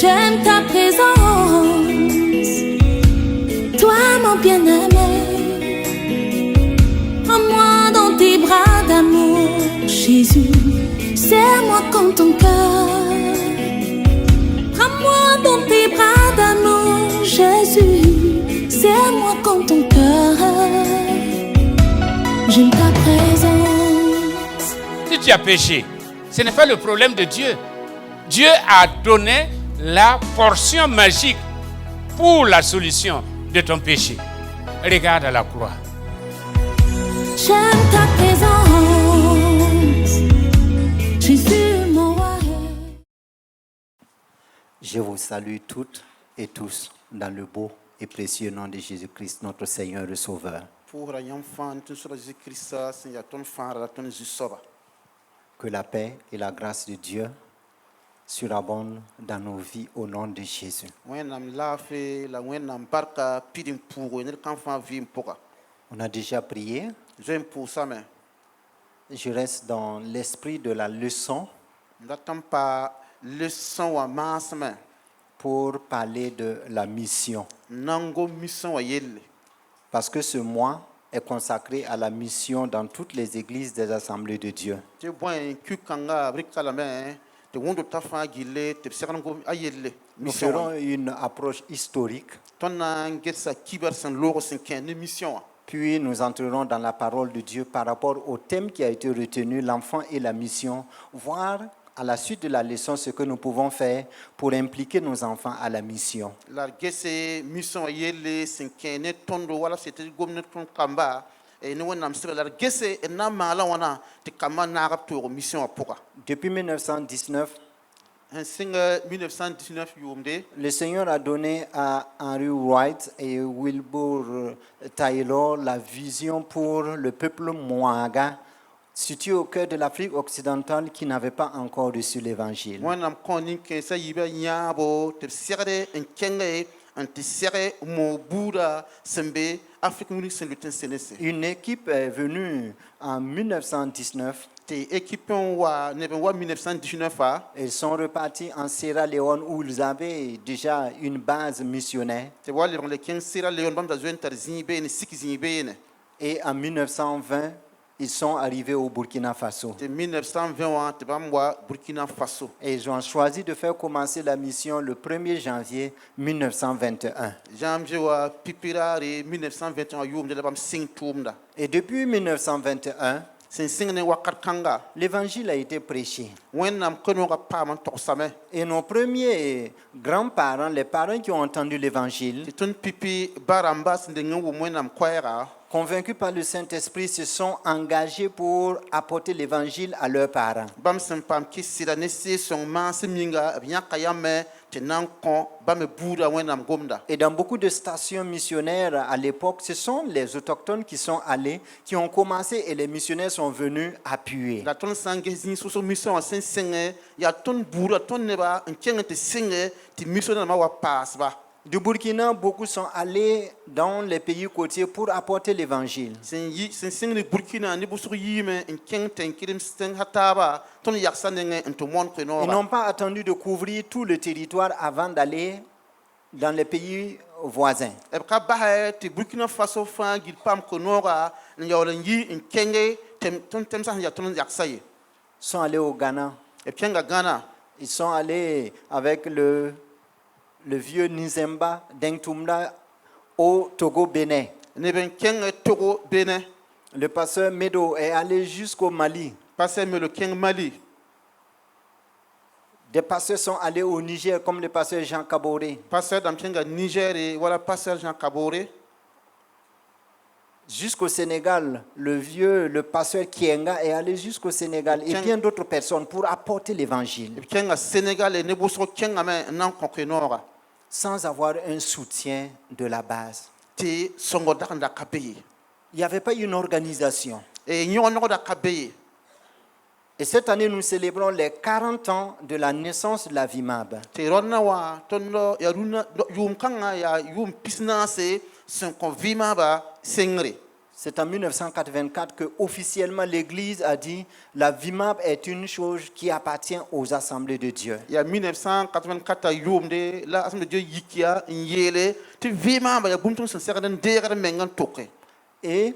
J'aime ta présence, toi mon bien-aimé. Prends-moi dans tes bras d'amour, Jésus. Serre-moi comme ton cœur. Prends-moi dans tes bras d'amour, Jésus. Serre-moi comme ton cœur. J'aime ta présence. Si tu as péché, ce n'est pas le problème de Dieu. Dieu a donné la portion magique pour la solution de ton péché. Regarde à la croix. J'aime ta présence, Jésus mon roi. Je vous salue toutes et tous dans le beau et précieux nom de Jésus-Christ, notre Seigneur et Sauveur. Que la paix et la grâce de Dieu surabondent dans nos vies au nom de Jésus. On a déjà prié. Je reste dans l'esprit de la leçon pour parler de la mission. Parce que ce mois est consacré à la mission dans toutes les églises des assemblées de Dieu. Nous ferons une approche historique. Puis nous entrerons dans la parole de Dieu par rapport au thème qui a été retenu, l'enfant et la mission, voir à la suite de la leçon ce que nous pouvons faire pour impliquer nos enfants à la mission. Depuis 1919, le Seigneur a donné à Henry Wright et Wilbur Taylor la vision pour le peuple Moaga, situé au cœur de l'Afrique occidentale qui n'avait pas encore reçu l'Évangile. Une équipe est venue en 1919. Ils sont repartis en Sierra Leone où ils avaient déjà une base missionnaire. Et en 1920, ils sont arrivés au Burkina Faso. Et ils ont choisi de faire commencer la mission le 1er janvier 1921. Et depuis 1921, l'évangile a été prêché. Et nos premiers grands-parents, les parents qui ont entendu l'évangile, convaincus par le Saint-Esprit, se sont engagés pour apporter l'évangile à leurs parents. Et dans beaucoup de stations missionnaires à l'époque, ce sont les autochtones qui sont allés, qui ont commencé et les missionnaires sont venus appuyer. Du Burkina, beaucoup sont allés dans les pays côtiers pour apporter l'évangile. Ils n'ont pas attendu de couvrir tout le territoire avant d'aller dans les pays voisins. Ils sont allés au Ghana. Ils sont allés avec le vieux Nizemba d'Entumla au Togo Bénin. Le pasteur Medo est allé jusqu'au Mali. Des pasteurs sont allés au Niger comme le pasteur Jean Kaboré. Jusqu'au Sénégal, le pasteur Kienga est allé jusqu'au Sénégal et bien d'autres personnes pour apporter l'évangile. Sans avoir un soutien de la base. Il n'y avait pas une organisation. Et cette année, nous célébrons les 40 ans de la naissance de la VIMAB. C'est en 1984 que officiellement l'Église a dit la VIMAB est une chose qui appartient aux assemblées de Dieu. Il y a 1984 yomde la assemblée de Dieu yikia yele ti vima ba ya bumton sen seraden degere mengan toke. Et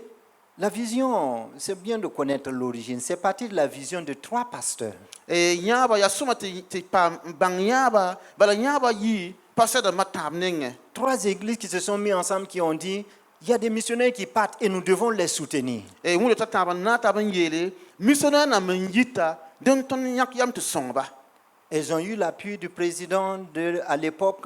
la vision, c'est bien de connaître l'origine. C'est parti de la vision de 3 pasteurs. E nyaba ya suma ti pa bang nyaba bala nyaba yi passer de matam nenge. 3 églises qui se sont mis ensemble qui ont dit il y a des missionnaires qui partent et nous devons les soutenir. E wulu tata na taban yele missionnaire na menjita den ton yak yam te sonba. Ils ont eu l'appui du président à l'époque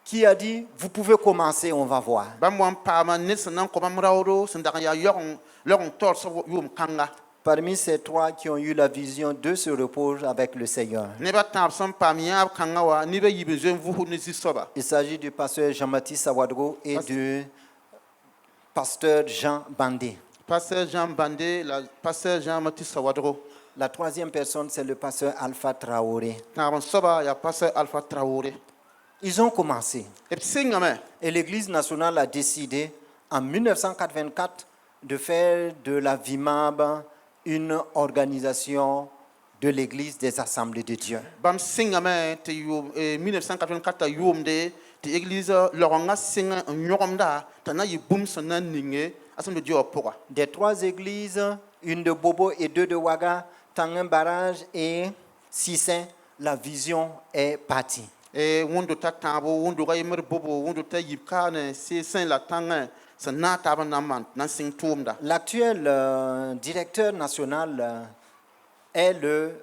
qui a dit vous pouvez commencer, on va voir. Bamwan pa ma nesanan ko bamrawro sendak ya yorong lorong tor so yum kanga. Parmi ces 3 qui ont eu la vision, 2 se reposent avec le Seigneur. Neba tab sam pa miya kanga wa ni be yibe zen vu ne sisoba. Il s'agit du pasteur Jean-Baptiste Sawadro et du pasteur Jean Bandé. Pasteur Jean Bandé, la pasteur Jean-Baptiste Sawadro. La 3e personne, c'est le pasteur Alpha Traoré. Taban soba ya pasteur Alpha Traoré. Ils ont commencé. Et singame. Et l'Église nationale a décidé en 1984 de faire de la VIMAB une organisation de l'Église des Assemblées de Dieu. Bam singame te yom 1984 yomde te église loronga singa nyomda tana yibum sona ninge assemblée de Dieu pour. Des 3 églises, une de Bobo et 2 de Ouaga, Tanguin Barrage et Sissin, la vision est partie. Et wondo tatabo wondo ga yemer bobo wondo ta yibkane c'est saint la tanga sana taban naman nan sing tumda. L'actuel directeur national est le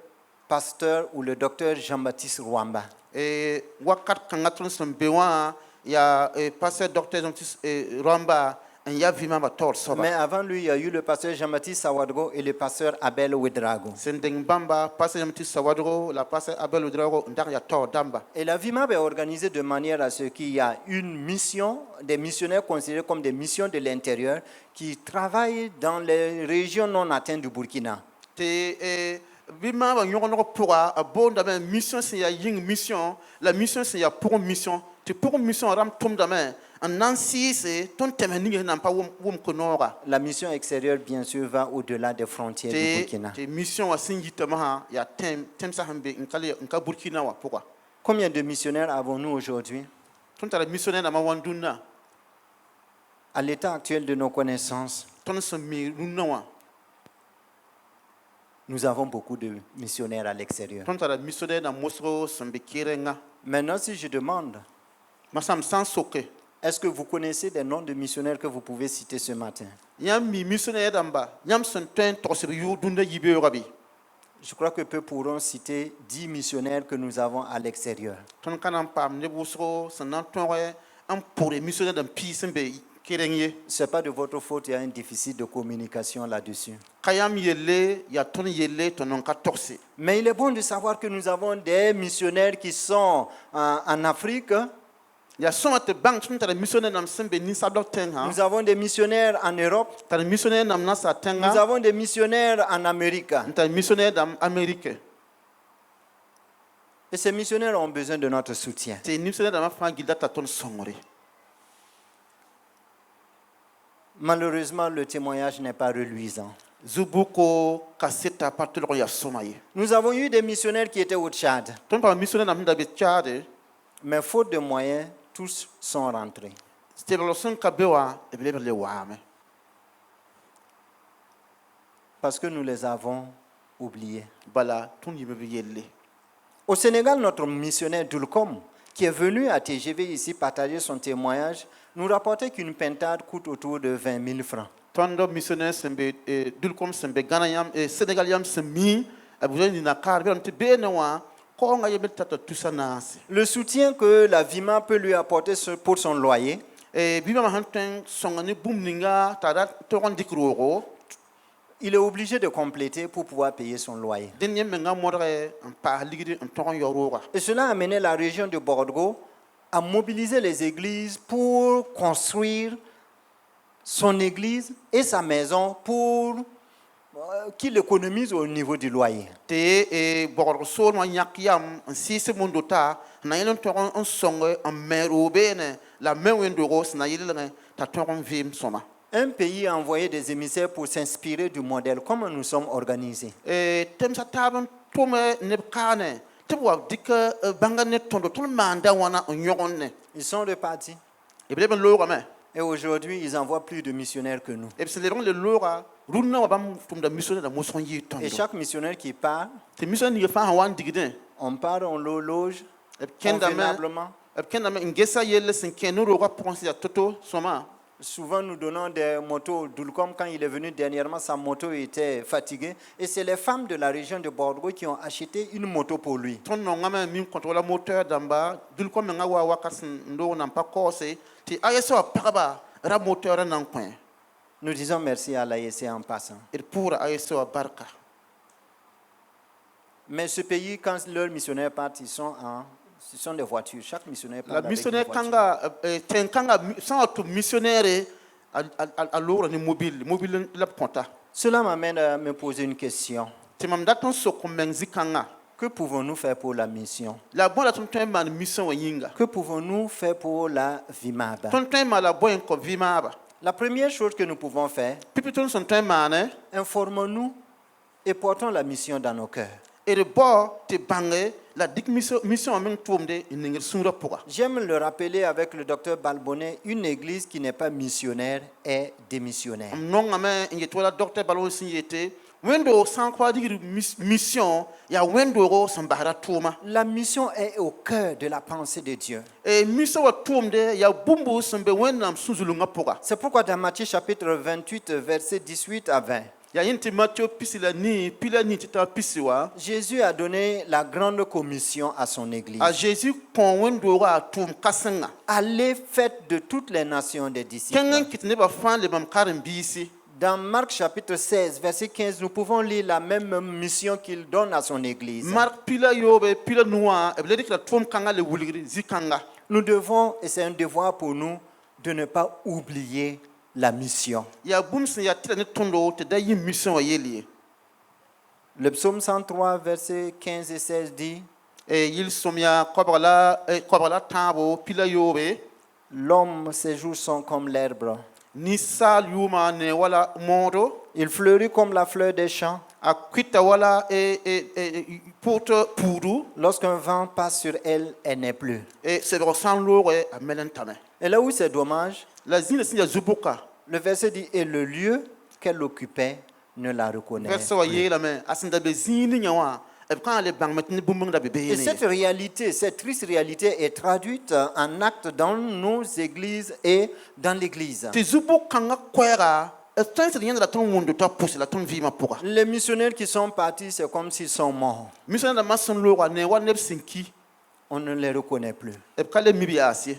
pasteur ou le docteur Jean-Baptiste Rwamba. Et wakat kangatron sembewa ya pasteur docteur Jean-Baptiste Rwamba en ya vima ba tor soba. Mais avant lui, il y a eu le pasteur Jean-Baptiste Sawadro et le pasteur Abel Ouedrago. Sendeng bamba pasteur Jean-Baptiste Sawadro la pasteur Abel Ouedrago ndar ya tor damba. Et la VIMAB est organisée de manière à ce qu'il y a une mission, des missionnaires considérés comme des missions de l'intérieur qui travaillent dans les régions non atteintes du Burkina. Bima ba nyongo no pourra abonda ben mission c'est ya ying mission la mission c'est ya pour mission te pour mission ram tom da men en nansi c'est ton temeni n'a pas wom konora. La mission extérieure bien sûr va au-delà des frontières du Burkina. Te mission wa singitama ya tem sa hambe nka Burkina wa pourquoi. Combien de missionnaires avons-nous aujourd'hui? Ton ta missionnaire na ma wanduna. À l'état actuel de nos connaissances, Ton se mi nunawa. nous avons beaucoup de missionnaires à l'extérieur. Ton ta missionnaire na mosro sembe kirenga. Maintenant, si je demande, Masam sans soke. est-ce que vous connaissez des noms de missionnaires que vous pouvez citer ce matin? Yam mi missionnaire damba. Yam son ten tosir yu dunda yibe rabi. Je crois que peu pourront citer 10 missionnaires que nous avons à l'extérieur. Ton kanam pam ne busro sanan tonre am pour les missionnaires d'un pi sembe kirengye. Ce n'est pas de votre faute, il y a un déficit de communication là-dessus. Kayam yele ya ton yele ton ka torse. Mais il est bon de savoir que nous avons des missionnaires qui sont en Afrique. Ya soma te bang ton ta missionnaire nam sembe ni sablo tenga. Nous avons des missionnaires en Europe. Ta missionnaire nam na sa tenga. Nous avons des missionnaires en Amérique. Ta missionnaire dam Amérique. Et ces missionnaires ont besoin de notre soutien. Te missionnaire dam fa gidata ton songore. Malheureusement, le témoignage n'est pas reluisant. Zubuko kaseta patlo ya somaye. Nous avons eu des missionnaires qui étaient au Tchad. Ton pa missionnaire nam da be Tchad. Mais faute de moyens, tous sont rentrés. C'était le son kabewa e bele le wame. Parce que nous les avons oubliés. Bala ton yibe yelle. Au Sénégal, notre missionnaire Dulcom, qui est venu à TGV ici partager son témoignage, nous rapportait qu'une pintade coûte autour de 20 000 francs. Tondo missionnaire sembe dulkom sembe ganayam Sénégaliam semi abujani ni nakar be on te benewa ko nga yebe tata tusanasi. Le soutien que la VIMA peut lui apporter pour son loyer, Biba ma hanten songani bumninga tada toron dikroro. il est obligé de compléter pour pouvoir payer son loyer. Denye menga modre en pa ligidi en toron yorora. Et cela a amené la région de Bordeaux à mobiliser les églises pour construire son église et sa maison pour qu'il économise au niveau du loyer. Te borgo sol ma yakyam en sise mondota na yelon toron en songe en mero bene la menwen de ros na yelene ta toron vim soma. Un pays a envoyé des émissaires pour s'inspirer du modèle. Comment nous sommes organisés? tem sa tabn tome ne kane te wa dika banga ne tondo ton manda wana nyogon ne Ils sont repartis. e ble ben lora me Et aujourd'hui, ils envoient plus de missionnaires que nous. e se le ron le lora runna wa bam tum da mission da moson yi tondo Et chaque missionnaire qui part, te mission ni fa wan digden on part, on le loge e kenda me convenablement. e kenda me ngesa yelle sen ken no ro penser ya toto soma Souvent, nous donnons des motos. Dulcom, quand il est venu dernièrement, sa moto était fatiguée. Et c'est les femmes de la région de Bordeaux qui ont acheté une moto pour lui. ton no ngama mi contrôle moteur damba dul ko me nga wa wakas ndo na pa kose ti ayeso paraba ra moteur nan coin Nous disons merci à l'AEC en passant. et pour ayeso barka. Mais ce pays, quand leurs missionnaires partent, ce sont des voitures. Chaque missionnaire part La avec une missionnaire voiture. kanga ten kanga sans tout missionnaire à l'eau ni mobile la ponta. Cela m'amène à me poser une question. Ti mam daton so ko menzi kanga. Que pouvons-nous faire pour la mission? La bonne ton temps man mission yinga. Que pouvons-nous faire pour la Vimaba? Ton temps ma la bonne ko vimaba. La première chose que nous pouvons faire, Pipi ton son temps man informons-nous et portons la mission dans nos cœurs. et de bo te bangé la dik mission men tombe ingir sura poka. J'aime le rappeler avec le docteur Balbonnet, une église qui n'est pas missionnaire est démissionnaire. Non ame ingi tola docteur balon signete wendo sans quoi dire mission ya wendo ro sambara tuma. La mission est au cœur de la pensée de Dieu. Et mission wa tombe ya bumbu sembe wendam suzulunga poka. C'est pourquoi dans Matthieu chapitre 28, versets 18 à 20, Ya yinti Matthieu pisila ni tita pisiwa. Jésus a donné la grande commission à son église. A Jésus pon wendo wa tum kasenga. Allez, faites de toutes les nations des disciples. Kengen kitne ba fan le bam karim bisi. Dans Marc chapitre 16, verset 15, nous pouvons lire la même mission qu'il donne à son église. Mark pila yobe pila nuwa ebledi kila tum kanga le wuligri zikanga. Nous devons, et c'est un devoir pour nous, de ne pas oublier la mission. Ya bumsin ya tila ne tondo te da yin mission wa yeli. Le psaume 103, versets 15 et 16 dit, E yil somya kobala tabo pila yobe l'homme, ses jours sont comme l'herbe. ni sal yuma ne wala modo Il fleurit comme la fleur des champs. a kwita wala poto puru Lorsqu'un vent passe sur elle, elle n'est plus. e se san lore a melentame. Et là où c'est dommage, La zine sin ya zubuka. le verset dit, et le lieu qu'elle occupait ne la reconnaît Verse wa plus. yela me asinda be zini nyawa e kan le bang metni bumbung da be Et cette ne. réalité, cette triste réalité est traduite en actes dans nos églises et dans l'église. Te zubuka nga kwera e tan se yenda ton wondo ta pousse la ton vima poka. Les missionnaires qui sont partis, c'est comme s'ils sont morts. Mission na mason lore ne wa neb sinki On ne les reconnaît plus. e ka le mibi asie.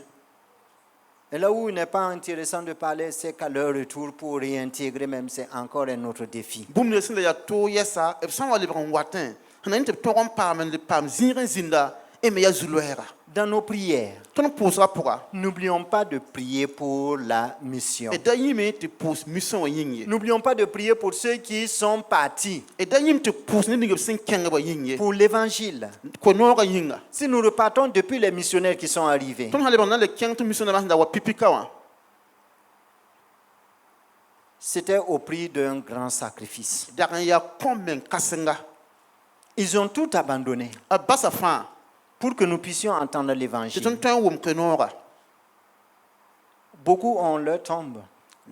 Et là où il n'est pas intéressant de parler, c'est qu'à leur retour, pour réintégrer même, c'est encore un autre défi. Bum ne sin ya to yesa e san wa le ban watin. Na inte toron pa men le pam zinren zinda e me ya zuluera. Dans nos prières, Ton poussera poka. n'oublions pas de prier pour la mission. Et d'ailleurs, te pousse mission yingi. N'oublions pas de prier pour ceux qui sont partis, Et d'ailleurs, te pousse ne nigga sin kenga ba yingi. pour l'évangile. Ko no ga yinga. Si nous repartons depuis les missionnaires qui sont arrivés, Ton hale ban le keng to mission na da wa pipika wa. c'était au prix d'un grand sacrifice. Daran ya komben kasenga. Ils ont tout abandonné A basa fa. pour que nous puissions entendre Te ton l'évangile. tan wum ke no ga. Beaucoup ont leur tombe,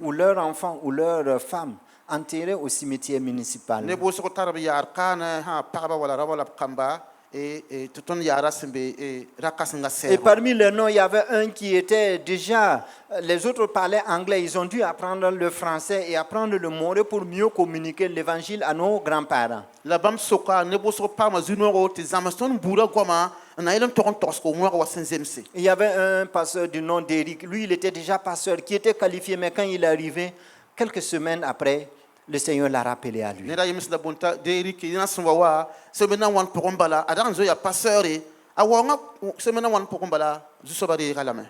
ou leur enfant, ou leur femme enterrés au cimetière municipal. Ne bo so tarbi yar kana ha paraba wala rabala kamba te ton yara sembe rakasenga Et se. parmi les noms, il y avait un qui était déjà... Les autres parlaient anglais. Ils ont dû apprendre le français et apprendre le moré pour mieux communiquer l'évangile à nos grands-parents. La bam soka ne bo so pa ma zunoro te zamaston bura goma na ilon toron tosko mo wa senzemse. Il y avait un pasteur du nom d'Éric. Lui, il était déjà pasteur, qui était qualifié. Mais quand il est arrivé, quelques semaines après, le Seigneur l'a rappelé à lui. Nera yemis da bonta deri ki na sunwa wa semena wan pokombala adan zo ya pasteur awanga semena wan pokombala zu sobari galame.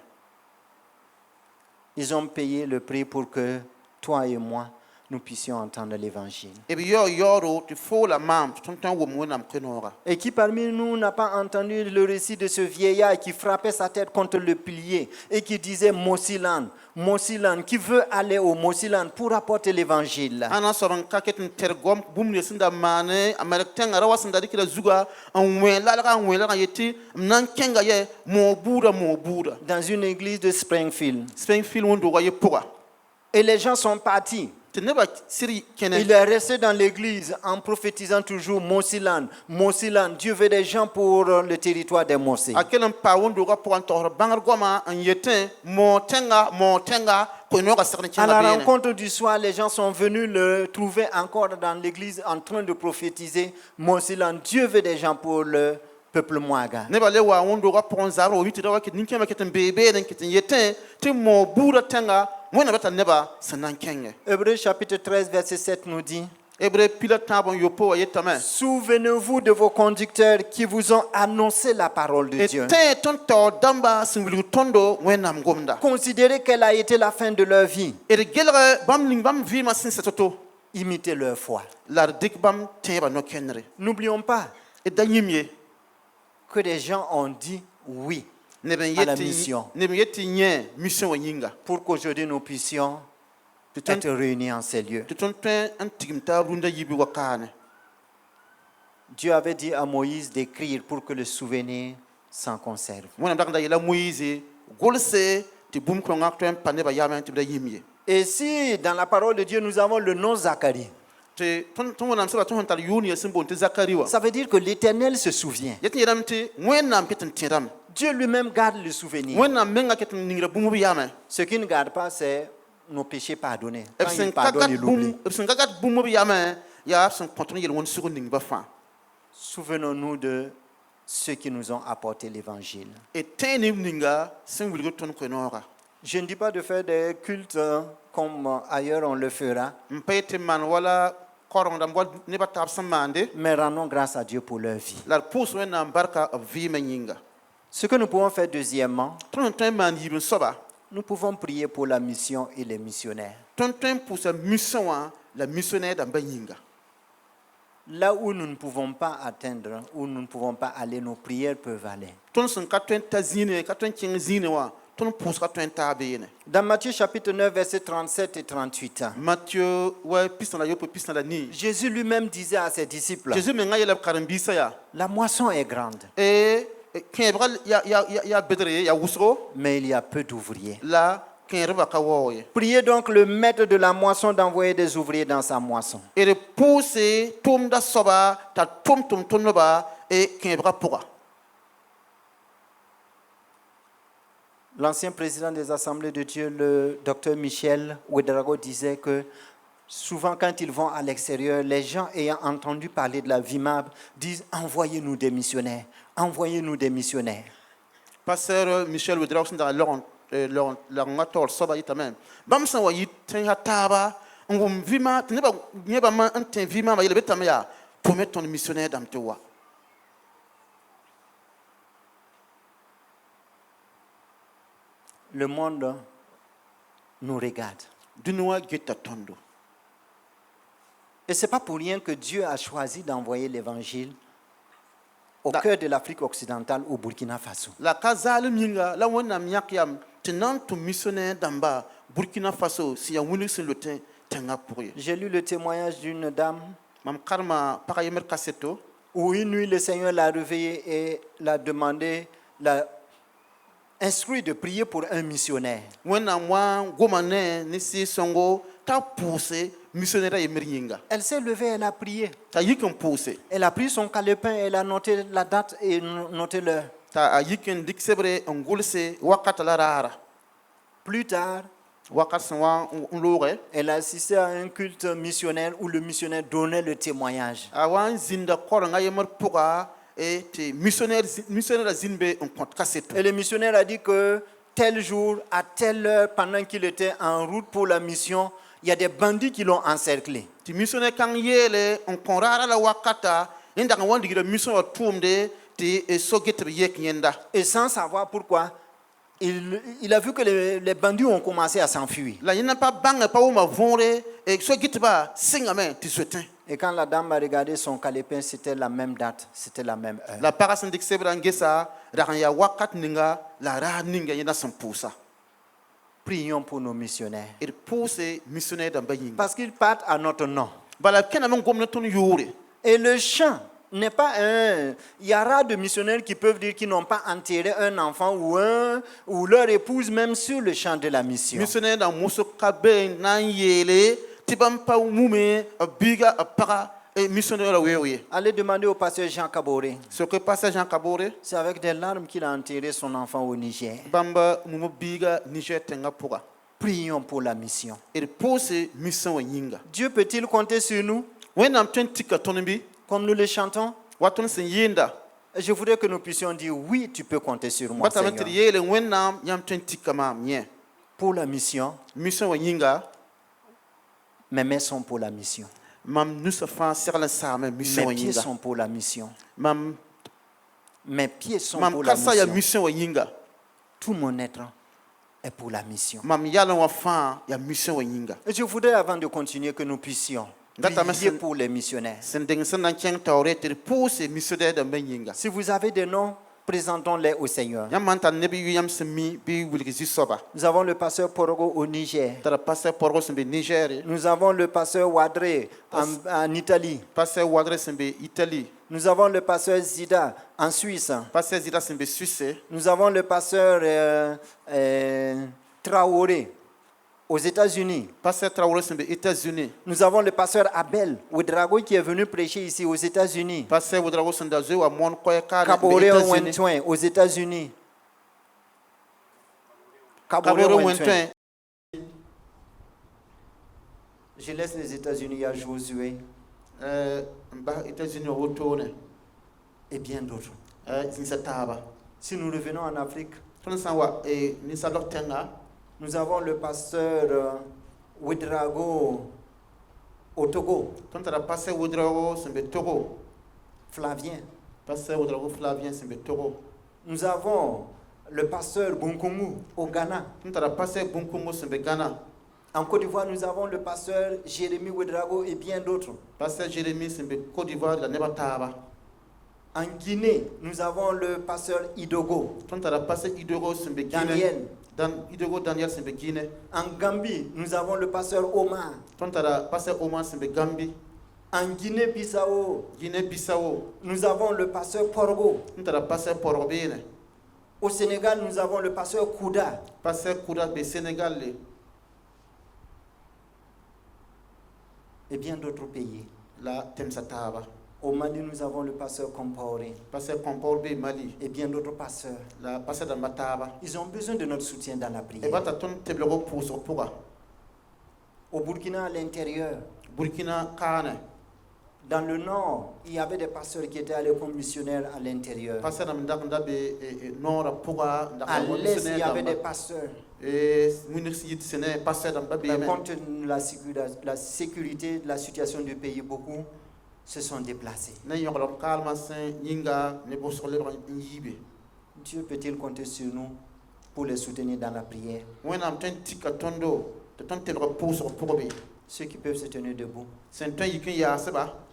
Ils ont payé le prix pour que toi et moi, nous puissions entendre l'évangile. Et puis il faut la mam tout temps où moi n'am connaora. Et qui parmi nous n'a pas entendu le récit de ce vieillard qui frappait sa tête contre le pilier et qui disait Mosilan, Mosilan, qui veut aller au Mosilan pour apporter l'évangile. Ana soron kaket tergom bum ne sinda mane amalek tenga rawa sinda dikila zuga en wela yeti nan kenga ye mo bura. Dans une église de Springfield. Springfield on doit y pourra. Et les gens sont partis. Il Il est resté dans l'église en prophétisant toujours Mosilan, Mosilan. Dieu veut des gens pour le territoire des Mosés. À quel pas on doit pour un tour bangar goma en yetin montenga À la rencontre du soir, les gens sont venus le trouver encore dans l'église en train de prophétiser Mosilan. Dieu veut des gens pour le peuple Mwaga. Ne balé wa on doit pour un zaro vite d'avoir que ninkema keten bébé den keten yetin te mo bura tenga moi n'abata neba sanan kenge. Hébreux chapitre 13 verset 7 nous dit: Hébreux pilote tabon yopo yetame. Souvenez-vous de vos conducteurs qui vous ont annoncé la parole de Dieu. Et ton to damba singulu tondo wenam gomda. Considérez quelle a été la fin de leur vie. Et de gelre bam ling bam vi ma sin setoto. Imitez leur foi. La dik bam teba no kenre. N'oublions pas Et danyimye que des gens ont dit oui à la mission pour qu'aujourd'hui nous puissions être réunis en ces lieux. Dieu avait dit à Moïse d'écrire pour que le souvenir s'en conserve. Et si dans la parole de Dieu nous avons le nom Zacharie, ça veut dire que l'Éternel se souvient. Dieu lui-même garde le souvenir. Ce qu'il ne garde pas, c'est nos péchés pardonnés. Quand il pardonne, il oublie. Souvenons-nous de ceux qui nous ont apporté l'évangile. Je ne dis pas de faire des cultes comme ailleurs on le fera, mais rendons grâce à Dieu pour leur vie. Ce que nous pouvons faire deuxièmement, nous pouvons prier pour la mission et les missionnaires. Là où nous ne pouvons pas atteindre, où nous ne pouvons pas aller, nos prières peuvent aller. Dans Matthieu chapitre 9, versets 37 et 38, Jésus lui-même disait à ses disciples: la moisson est grande, mais il y a peu d'ouvriers. Priez donc le maître de la moisson d'envoyer des ouvriers dans sa moisson. L'ancien président des Assemblées de Dieu, le docteur Michel Ouedraogo, disait que souvent quand ils vont à l'extérieur, les gens ayant entendu parler de la VIMAB disent: envoyez-nous des missionnaires, envoyez-nous des missionnaires. Pasteur Michel Ouedraogo, le monde nous regarde. Et ce n'est pas pour rien que Dieu a choisi d'envoyer l'évangile au cœur de l'Afrique occidentale, au Burkina Faso. J'ai lu le témoignage d'une dame où une nuit le Seigneur l'a réveillée et l'a demandé, l'a instruit de prier pour un missionnaire. Elle s'est levée, elle a prié. Elle a pris son calepin, elle a noté la date et noté l'heure. Plus tard, elle a assisté à un culte missionnaire où le missionnaire donnait le témoignage. Et le missionnaire a dit que tel jour, à telle heure, pendant qu'il était en route pour la mission, il y a des bandits qui l'ont encerclé. Et sans savoir pourquoi, il a vu que les bandits ont commencé à s'enfuir. La yina pa bang pa uma vonre et so gitba singa men ti soutin. Et quand la dame a regardé son calepin, c'était la même date, c'était la même heure. La parasin dik sebra ngesa ya wakat ninga la ra ninga yina sampusa. Prions pour nos missionnaires. Il pousse missionnaire dans bayinga. Parce qu'ils partent à notre nom. Bala kena men gomna ton yuri. Et le chant n'est pas un... Il y aura de missionnaires qui peuvent dire qu'ils n'ont pas enterré un enfant ou leur épouse même sur le champ de la mission. Missionnaire dans muso kabe nan yele tibam pa mume biga para et missionnaire la wewe. Allez demander au pasteur Jean Kaboré. Ce que pasteur Jean Kaboré, c'est avec des larmes qu'il a enterré son enfant au Niger. Bamba mumo biga Niger tenga pura. Prions pour la mission. Il pousse mission yinga. Dieu peut-il compter sur nous? When am tika tonembi comme nous le chantons? Waton sen yinda. Je voudrais que nous puissions dire oui, tu peux compter sur moi, Seigneur. Pour la mission, mes mains sont pour la mission. Mes pieds sont pour la mission. Mes pieds sont pour la mission. Tout mon être est pour la mission. Et je voudrais, avant de continuer, que nous puissions prier pour les missionnaires. Si vous avez des noms, présentons-les au Seigneur. Nous avons le pasteur Porogo au Niger. Nous avons le pasteur Wadre en Italie. Nous avons le pasteur Zida en Suisse. Nous avons le pasteur Traoré aux États-Unis. Nous avons le pasteur Abel Ouedraogo qui est venu prêcher ici aux États-Unis. Kaboré Ouentouin aux États-Unis. Kaboré Ouentouin. Je laisse les États-Unis à Josué. Et bien d'autres. Si nous revenons en Afrique, nous avons le pasteur Ouedraogo au Togo. Flavien. Nous avons le pasteur Bunkungu au Ghana. En Côte d'Ivoire, nous avons le pasteur Jérémy Ouedraogo et bien d'autres. En Guinée, nous avons le pasteur Idogo. Daniel. En Gambie, nous avons le pasteur Omar. En Guinée-Bissau, nous avons le pasteur Porgo. Au Sénégal, nous avons le pasteur Kouda. Et bien d'autres pays. Au Mali, nous avons le pasteur Compaoré. Et bien d'autres pasteurs. Ils ont besoin de notre soutien dans la prière. Au Burkina, à l'intérieur. Dans le nord, il y avait des pasteurs qui étaient allés comme missionnaires à l'intérieur. À l'est, il y avait des pasteurs. Mais compte tenu de la sécurité, de la situation du pays, beaucoup se sont déplacés. Dieu peut-il compter sur nous pour les soutenir dans la prière? Ceux qui peuvent se tenir debout.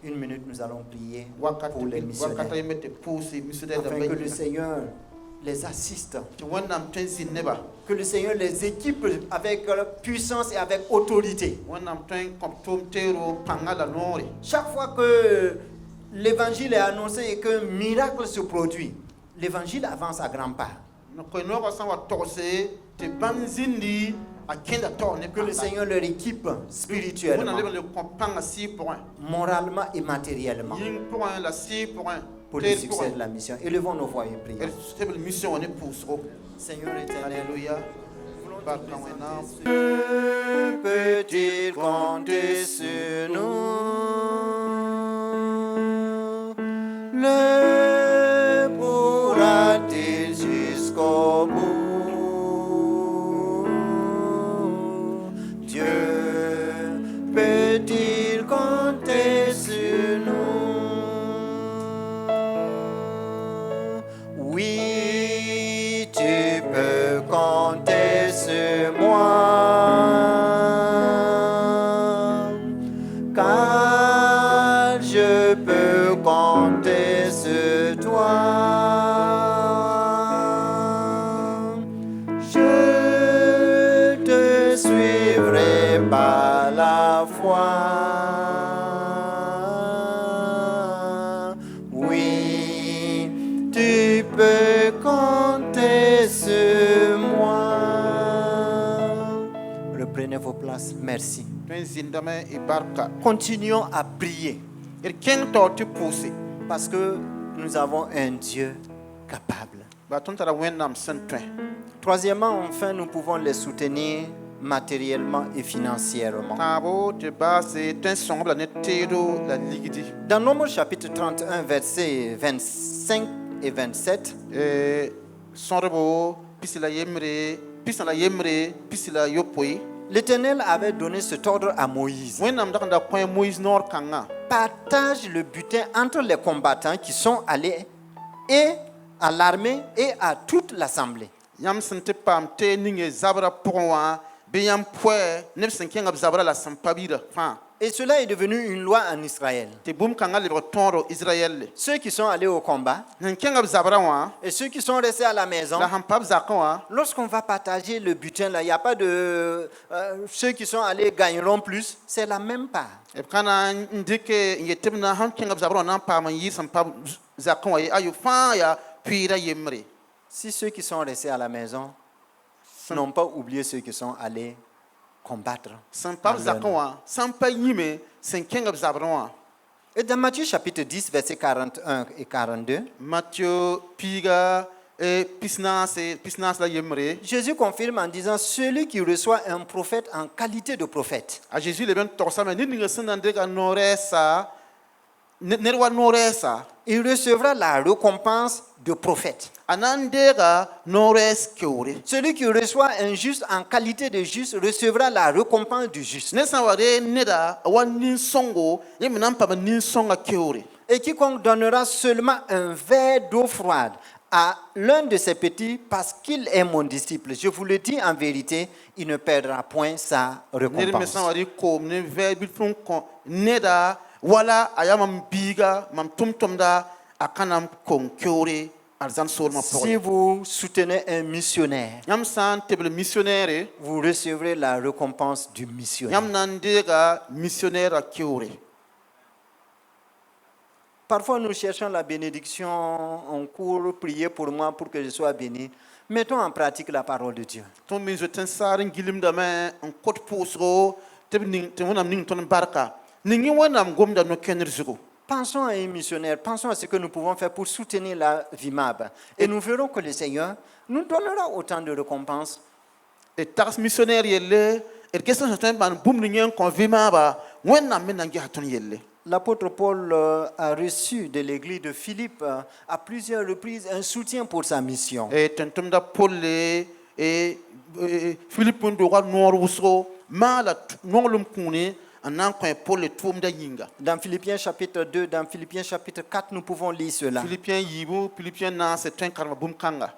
Une minute, nous allons prier pour les missionnaires. Afin que le Seigneur les assiste. Que le Seigneur les équipe avec puissance et avec autorité. Chaque fois que l'évangile est annoncé et qu'un miracle se produit, l'évangile avance à grands pas. Que le Seigneur leur équipe spirituellement, moralement et matériellement pour le succès de la mission. Élevons nos voix et prions. Seigneur éternel, peut-il compter sur nous? Le pourra-t-il jusqu'au bout? Peut-il compter sur nous? Oui, tu peux compter. tu peux compter sur moi. Reprenez vos places. Merci. Tõe n zĩndame y barka. Continuons à prier D kẽng taoor tɩ pʋʋse. parce que nous avons un Dieu capable. Ba tõnd tara Wẽnnaam sẽn tõe. Troisièmement, enfin, nous pouvons les soutenir matériellement et financièrement. Tãabo tɩ baase tõe n sõng-b la ne teedo la ligdi. Dans Nombre chapitre 31, versets 25 et 27, Sõrbo pis la yembre, pis la yopoe. l'Éternel avait donné cet ordre à Moïse. Wẽnnaam dag n da kõ Moïse noor kãngã. Partage le butin entre les combattants qui sont allés et à l'armée et à toute l'assemblée. Yãmb sẽn tɩ paam tee ning zabrã pʋgẽ wã bɩ yãmb poɛ neb sẽn kẽng b zabrã la sẽn pa bɩɩda fãa. Et cela est devenu une loi en Israël. Tɩ bũmb kãngã lebg tõodo Israyɛlle. Ceux qui sont allés au combat Sẽn kẽng b zabrã wã et ceux qui sont restés à la maison, la sẽn pa b zakẽ wã, lorsqu'on va partager le butin, là, il n'y a pas de ceux qui sont allés gagneront plus, c'est la même part. b ka na n dɩk n yet tɩ b na sẽn kẽng b zabrã wã na n paam n yɩɩ sẽn pa b zakẽ wã ye ayo fãa yaa pʋɩɩra yembre. Si ceux qui sont restés à la maison n'ont pas oublié ceux qui sont allés combattre. Sẽn pa b zakẽ wã sãn pa yĩme sẽn kẽng b zabrẽ wã. Et dans Matthieu chapitre 10, versets 41 et 42, Matthieu piiga pisnaas la yembre. Jésus confirme en disant, celui qui reçoit un prophète en qualité de prophète, A Jésus leb n togsame ned ning sẽn na n dɩk a noorɛɛsa ned wa noorɛɛsa il recevra la récompense de prophète. a na n deega noorɛɛs keoore. Celui qui reçoit un juste en qualité de juste recevra la récompense du juste. Ned sã n wa ree neda a wa nin-sõngo yẽ me na n pam nin-sõngã keoore. Et quiconque donnera seulement un verre d'eau froide à l'un de ses petits parce qu'il est mon disciple, je vous le dis en vérité, il ne perdra point sa Ned me récompense. sã n wa rɩ koom ne vɛɛ bil fõn kõ neda wala a yaa mam biiga mam tʋm-tʋmda a ka na n kong keoore arzãn soolmã Si pʋgẽ. vous soutenez un missionnaire, Yãmb sã n tebl missionnaire, vous recevrez la récompense du missionnaire. yãmb na n deega missionnaire keoore. Parfois, nous cherchons la bénédiction, on court, prier pour moi pour que je sois béni. Mettons en pratique la parole de Dieu. Tõnd me zoet n saar n gilmdame n kot pʋʋsgo tɩ wẽnnaam ning tõnd barka. Ning yẽ wẽnnaam gomda no-kẽndr zugu. Pensons à un missionnaire, pensons à ce que nous pouvons faire pour soutenir la VIMAB. Et nous verrons que le Seigneur nous donnera autant de récompenses. D tags missionnaire yelle d ges sẽn tõe n maan bũmb ning yẽ n kõ vɩ-maaba wẽnnaam me na n gesa tõnd yelle. L'apôtre Paul a reçu de l'église de Philippe à plusieurs reprises un soutien pour sa mission. Tʋm-tʋmda polle Philippe n dooga noor wʋsgo maala noglem kũune n na n kõ polle tʋʋmda yĩnga. Dans Philippiens chapitre 2, dans Philippiens chapitre 4, nous pouvons lire cela. Philippiens yiibu, Philippiens naase tõe n karema bũmb kãnga.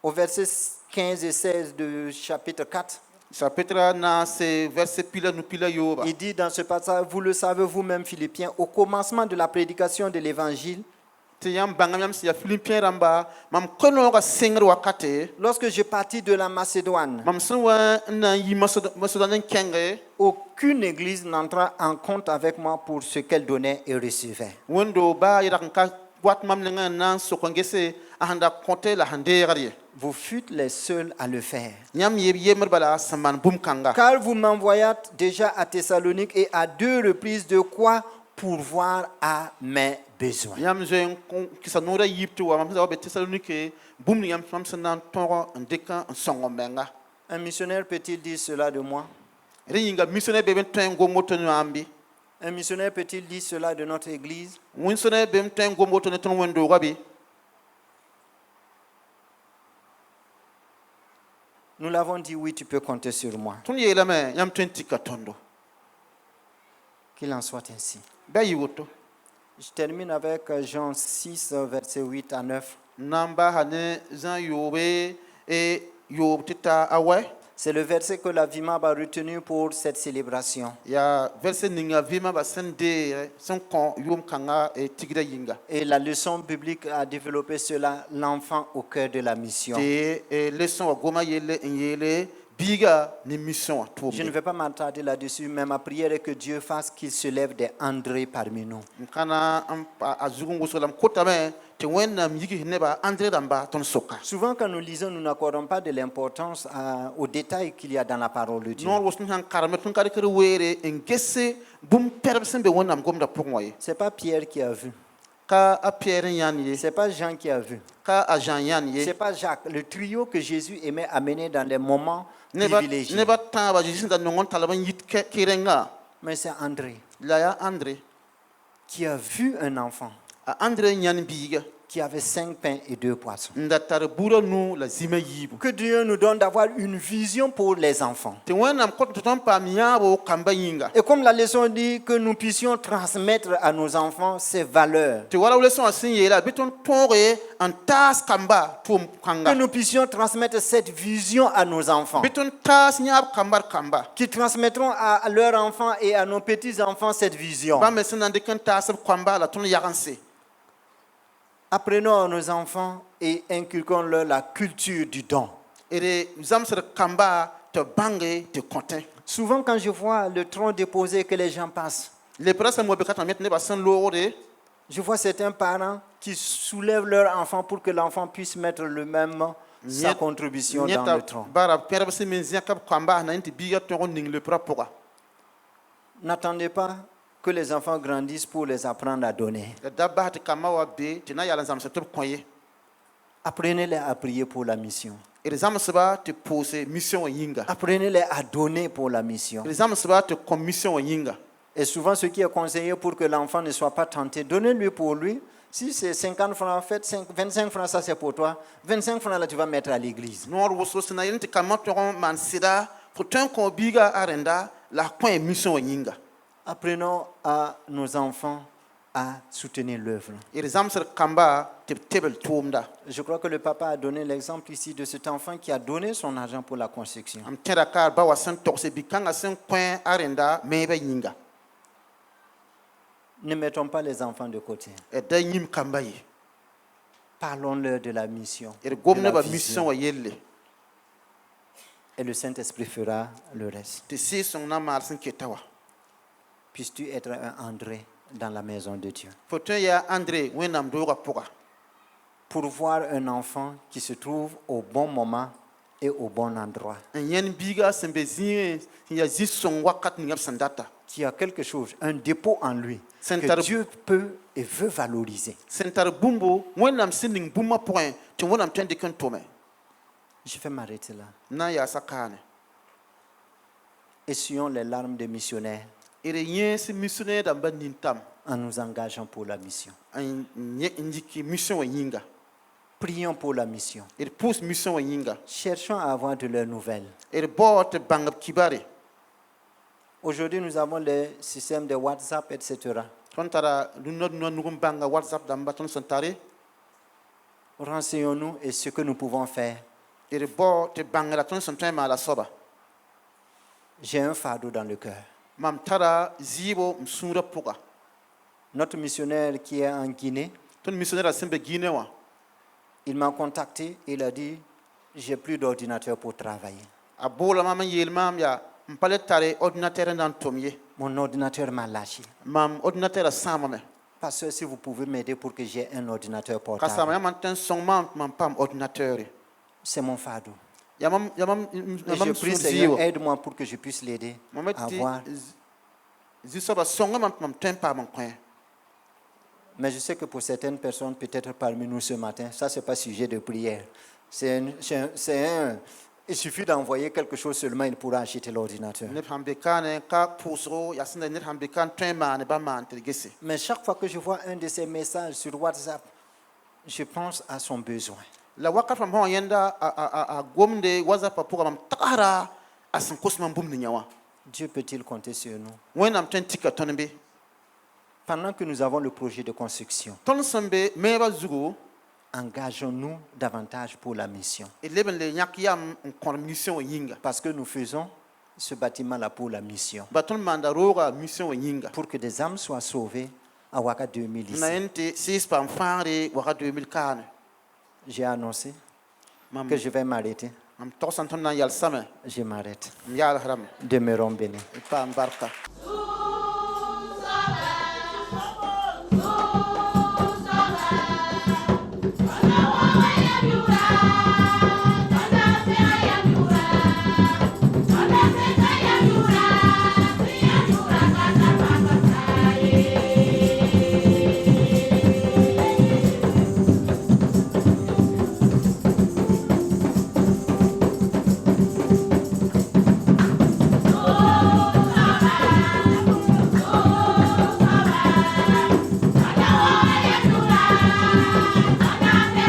Au verset 15 et 16 du chapitre 4, Chapitre naase verset pila nu pila yoba. il dit dans ce passage, vous le savez vous-même Philippiens, au commencement de la prédication de l'évangile, Tɩ yãmb bãngam yãmb sẽn yaa Philippiens rãmba mam koe-noogã sengr wakate lorsque je partis de la Macédoine, mam sẽn wa n na n yi Macédoine n kẽnge aucune église n'entra en compte avec moi pour ce qu'elle donnait et recevait. wẽndo baa yɩrg n ka wat mam nengã n na n sok n gese a sẽn da kõte la sẽn deegd ye. Vous fûtes les seuls à le faire. Yãmb yeb yembr bala sẽn maan bũmb kãnga. Car vous m'envoyâtes déjà à Thessalonique et à 2 reprises de quoi pourvoir à mes besoins. Yãmb zoe n kɩsa noorã yiib tɩ wa mam sẽn da wa be Tesalonike bũmb ning yãmb sẽn na n tõog n dɩk n sõng n menga. Un missionnaire peut-il dire cela de moi? Rẽ yĩnga missionnaire be n tõe n gom woto ne wãmbe. Un missionnaire peut-il dire cela de notre église? Wẽn-sõne be n tõe n gom woto ne tõnd wẽn-doogã be. Nous l'avons dit, oui, tu peux compter sur moi. Tõnd yeelame yãmb tõe n tika tõndo. Qu'il en soit ainsi. Bɩ a yɩ woto. Je termine avec Jean 6, versets 8 à 9. N na n baasa ne zã yoobe yoob tɩ ta a wɛ. C'est le verset que la VIMAB a retenu pour cette célébration. Yaa verset ninga vɩɩmã sẽn deege sẽn kõ yʋʋm-kãngã tigda yĩnga. Et la leçon biblique a développé cela, l'enfant au cœur de la mission. Tɩ leçon wa goma yelle n yeele biga ni mission a Je ne tumde vais pas m'attarder là-dessus, mais ma prière est que Dieu fasse qu'il se lève des André parmi nous. kana a zugun wusulam kotame te wennam yigi neba andre damba ton soka Souvent, quand nous lisons, nous n'accordons pas de l'importance aux détails qu'il y a dans la parole de Dieu. non wasun han karame tun kare kare were en gesse bum perbsen be wonnam gomda pokmoye Ce n'est pas Pierre qui a vu, ka a pierre yan ye ce n'est pas Jean qui a vu, ka a Jean yan ce n'est ye pas Jacques. Le trio que Jésus aimait amener dans les moments neba privilégiés. neba taba jisin da nongon talaban yit kirenga Mais c'est André la ya andre qui a vu un enfant a andre nyan biga qui avait 5 pains et 2 poissons. ndatar bura nu la zima yibu Que Dieu nous donne d'avoir une vision pour les enfants. te wennam ko ton pa miyabo kamba yinga Et comme la leçon dit, que nous puissions transmettre à nos enfants ces valeurs. te wala wala son asin la beton tore en tas kamba tum Que kanga nous puissions transmettre cette vision à nos enfants. beton tas nyab kambar kamba Qui transmettront à leurs enfants et à nos petits-enfants cette vision. ba me sinan de kan tas kamba la ton yaganse Apprenons à nos enfants et inculquons-leur la culture du don. ere zamsar kamba te bange te content Souvent, quand je vois le tronc déposé que les gens passent, le presse mo be kata met ne ba san lore je vois certains parents qui soulèvent leur enfant pour que l'enfant puisse mettre le même sa contribution dans le tronc. bara perbe se men zia kap kamba na inti biga to ning le prapoga N'attendez pas que les enfants grandissent pour les apprendre à donner. da ba te kama wa be te na yala zamsar te koye Apprenez-les à prier pour la mission. ere zamsaba te pose mission yinga Apprenez-les à donner pour la mission. ere zamsaba te commission yinga Et souvent, ce qui est conseillé pour que l'enfant ne soit pas tenté, donnez-lui pour lui. Si c'est 50 francs, faites 25 francs, ça c'est pour toi. 25 francs, là, tu vas mettre à l'église. nor woso sina yinti kama to man sida pourtant ko biga arenda la coin mission yinga Apprenons à nos enfants à soutenir l'œuvre. ere zamsar kamba te tebel tumda Je crois que le papa a donné l'exemple ici de cet enfant qui a donné son argent pour la construction. am tera kar ba wasan tokse bikanga sen coin arenda mebe yinga Ne mettons pas les enfants de côté. e da yim kamba yi Parlons-leur de la mission. ere de gomne la ba vision. mission wa yelle Et le Saint-Esprit fera le reste. te si son na mar sen ketawa Puisses-tu être un André dans la maison de Dieu. fotin ya andre wenam do ga poga Pour voir un enfant qui se trouve au bon moment et au bon endroit. en yen biga sembe zin ya zison wakat ngap sandata Qui a quelque chose, un dépôt en lui Saint-Arb- que Dieu peut et veut valoriser. sentar bumbo wenam sinding bumma point te wenam tende kan tome Je vais m'arrêter là. na ya sakane Essuyons les larmes des missionnaires ere yen si missionnaire da ban nintam en nous engageant pour la mission. en njiki mission wa yinga Prions pour la mission. ere pousse mission wa yinga Cherchons à avoir de leurs nouvelles. ere bot bangap kibare Aujourd'hui, nous avons les systèmes de WhatsApp, etc. ton tara dunod no nugum banga whatsapp damba ton santare Renseignons-nous et ce que nous pouvons faire. ere bot bangara ton santare ma la soba J'ai un fardeau dans le cœur. mam tara zibo msura puga Notre missionnaire qui est en Guinée, ton missionnaire sembe guinée wa il m'a contacté et il a dit, j'ai plus d'ordinateur pour travailler. abola mama yel mam ya mpale tare ordinateur nan tomye Mon ordinateur m'a lâché. mam ordinateur sama me Pasteur, si vous pouvez m'aider pour que j'ai un ordinateur kasama portable. ya man ten song mam pam ordinateur C'est mon fardeau. ya mam Et je prie, Seigneur, aide-moi pour que je puisse l'aider à mamati avoir. zisoba songa mam ten pa mon coin Mais je sais que pour certaines personnes, peut-être parmi nous ce matin, ça, ce n'est pas sujet de prière. Il suffit d'envoyer quelque chose seulement, il pourra acheter l'ordinateur. ne hambe kane ka pusro ya sinde ne hambe kan ten ma ne ba man gese Mais chaque fois que je vois un de ces messages sur WhatsApp, je pense à son besoin. la wakat fam ho yenda a gomde whatsapp puga mam takara asan kusman bum ni nyawa Dieu peut-il compter sur nous? wenam ten tika tonbe Pendant que nous avons le projet de construction, ton sembe meba zugo engageons-nous davantage pour la mission. et leben le nyak yam en mission yinga Parce que nous faisons ce bâtiment-là pour la mission. baton manda roga mission yinga Pour que des âmes soient sauvées à Waka 2000 ici. na ente 6 pam fare waka 2000 kan J'ai annoncé mam que je vais m'arrêter. am to santon na yal same Je m'arrête. am yal haram Demeurons bénis. pa barka Thank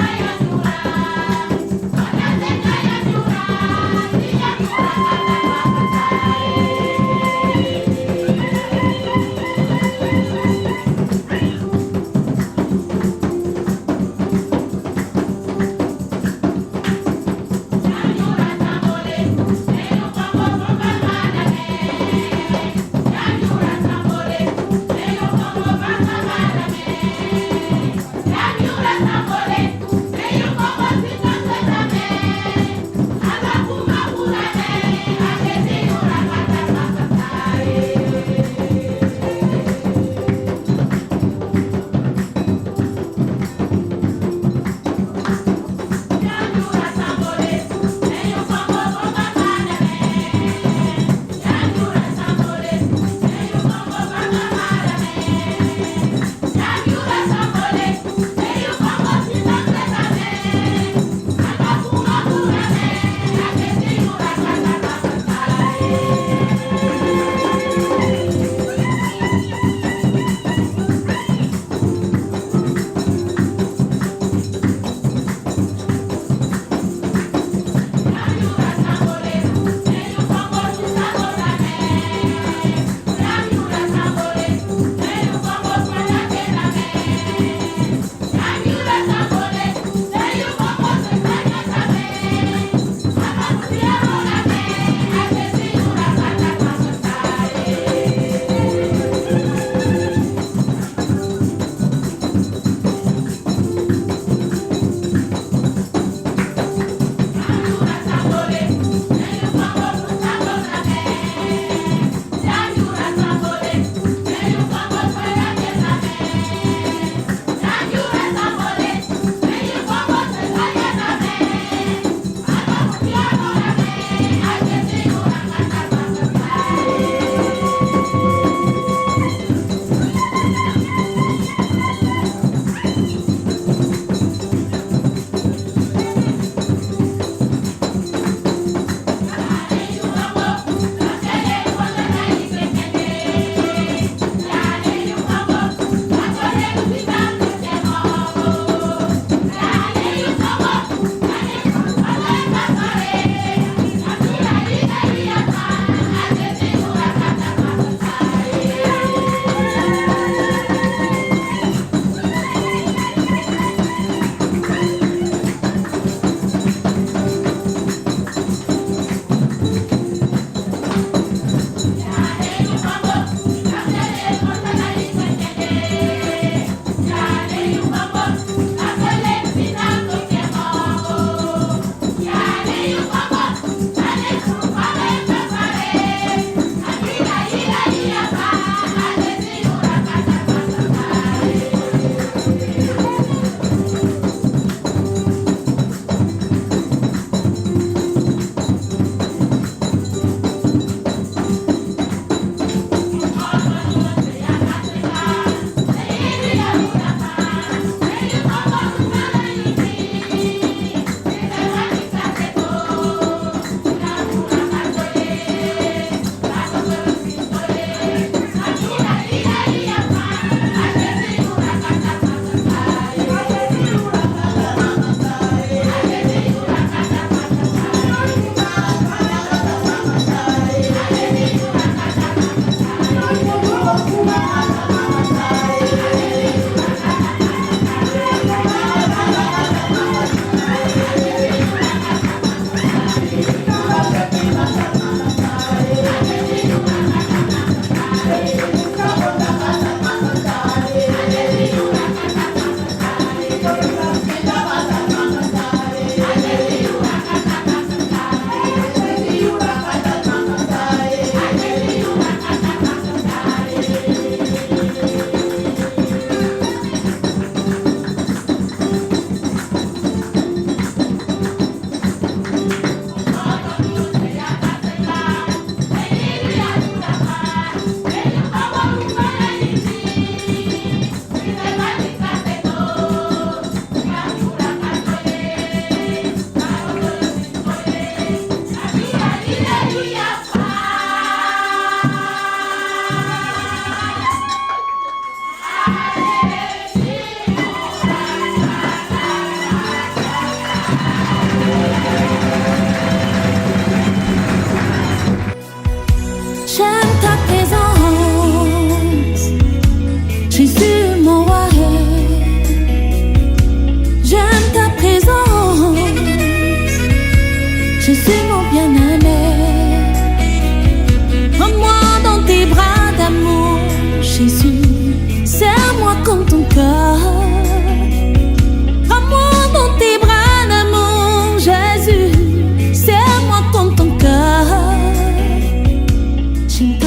you. cinta